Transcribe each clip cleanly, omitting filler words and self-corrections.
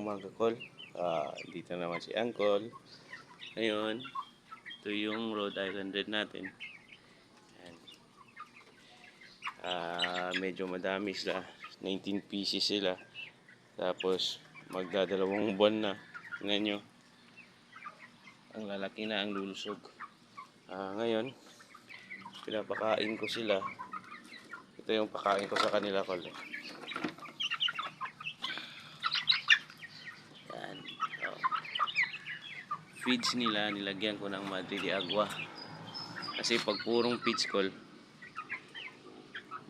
umaga, Col. Dito naman si Uncle. Ngayon, ito yung Rhode Island Red natin. Ayan. Medyo madami sila. 19 pieces sila. Tapos, magdadalawang buwan na. Tingnan nyo. Ang lalaki na, ang lulusog. Ngayon, pinapakain ko sila. Ito yung pakain ko sa kanila, Col. Yan. Feeds nila, nilagyan ko ng Madre de Agua. Kasi pag purong feeds, Col,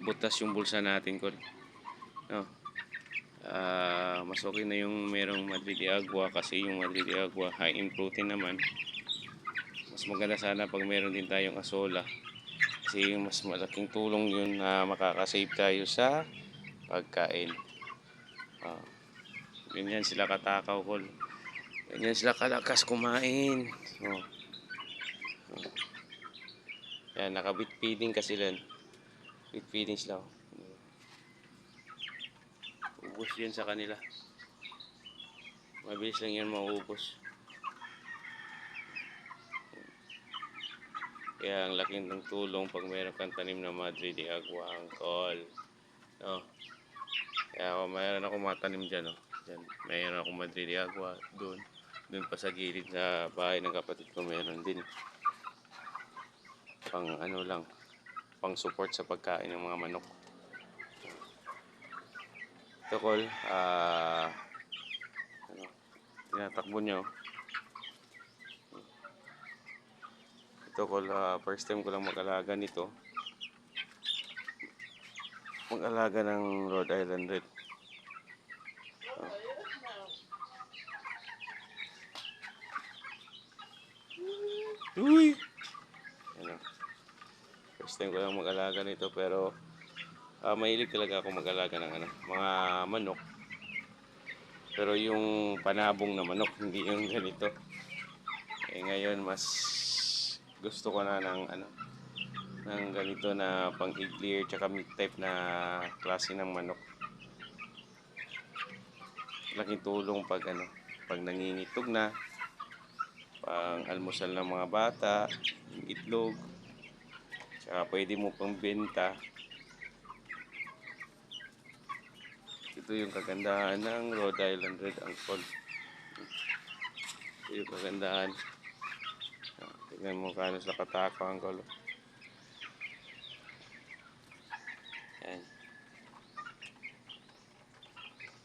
butas yung bulsa natin, Col. No. Mas okay na yung merong Madre de Agua kasi yung Madre de Agua high in protein naman. Mas maganda sana pag meron din tayong asola kasi mas malaking tulong yun na makakasave tayo sa pagkain. Ganyan sila katakaw, Col. Ganyan sila kalakas kumain. Yan, nakabit feeding kasi lang. Bit feeding sila. Ubus yan sa kanila. Mabilis lang yan maubos. Kaya ang laking ng tulong pag mayroon kang tanim na Madre de Agua, Uncle. No? Kaya mayroon akong matanim dyan. No? Dyan. Mayroon akong Madre de Agua doon. Doon pa sa gilid sa bahay ng kapatid ko mayroon din. Pang ano lang. Pang support sa pagkain ng mga manok. Ito, Col. Tinatakbo nyo. Ito, Col. First time ko lang mag-alaga nito. Mag-alaga ng Rhode Island Red. Uy! Ano. First time ko lang mag-alaga nito pero mahilig talaga ako mag-alaga ng mga manok. Pero yung panabong na manok, hindi yung ganito. Ngayon mas gusto ko na ng ganito na pang-clear tsaka meat type na klase ng manok. Laking tulong pag nangingitog na, pang almusal ng mga bata, itlog, tsaka pwede mo pang benta. Ito yung kagandahan ng Rhode Island Red, Uncle. Ito yung kagandahan. Tingnan mo kano sa katako, Uncle. Yan.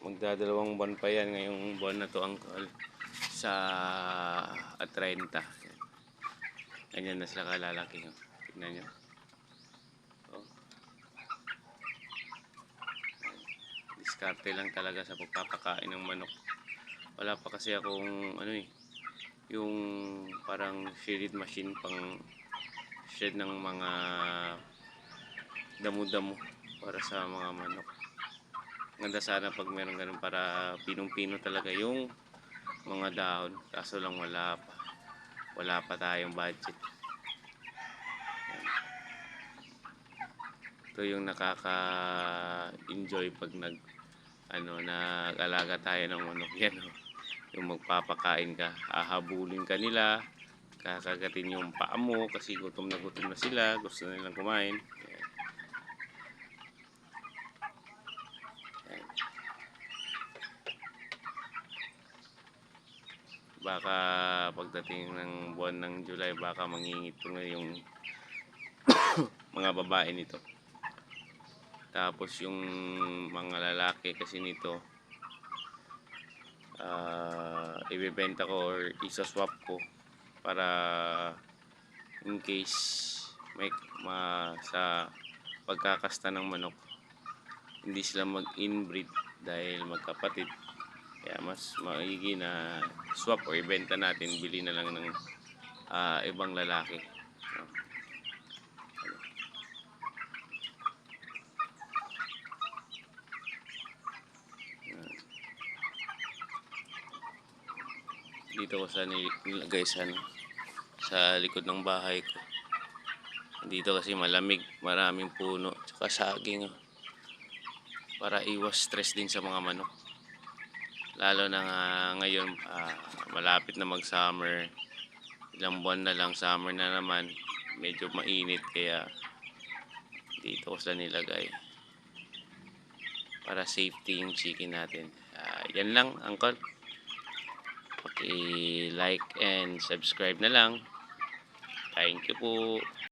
Magdadalawang buwan pa yan ngayong buwan na to, Uncle. Sa 30. Ganyan na sila kalalaki. Tingnan nyo. Diskarte lang talaga sa pagpapakain ng manok. Wala pa kasi akong yung parang shredded machine pang shred ng mga damo-damo para sa mga manok. Ganda sana pag meron ganun para pinong-pino talaga yung mga dahon. Kaso lang wala pa tayong budget. Ito yung nakaka-enjoy pag nag-alaga tayo ng manok yan. Yung magpapakain ka, hahabulin ka nila, kakagatin yung paa mo kasi gutom na sila, gusto na nilang kumain. Baka pagdating ng buwan ng July, baka mangingito na yung mga babae nito. Tapos yung mga lalaki kasi nito, ibebenta ko or isa-swap ko para in case may sa pagkakasta ng manok hindi sila mag-inbreed dahil magkapatid. Kaya mas maigi na swap o ibenta natin, bili na lang ng ibang lalaki. Dito ko sa nilagay sa likod ng bahay ko. Dito kasi malamig, maraming puno, tsaka saging para iwas stress din sa mga manok. Lalo na nga ngayon, malapit na mag-summer. Ilang buwan na lang, summer na naman. Medyo mainit kaya dito ko sila nilagay. Para safety yung chicken natin. Yan lang, Uncle. Paki-like and subscribe na lang. Thank you po.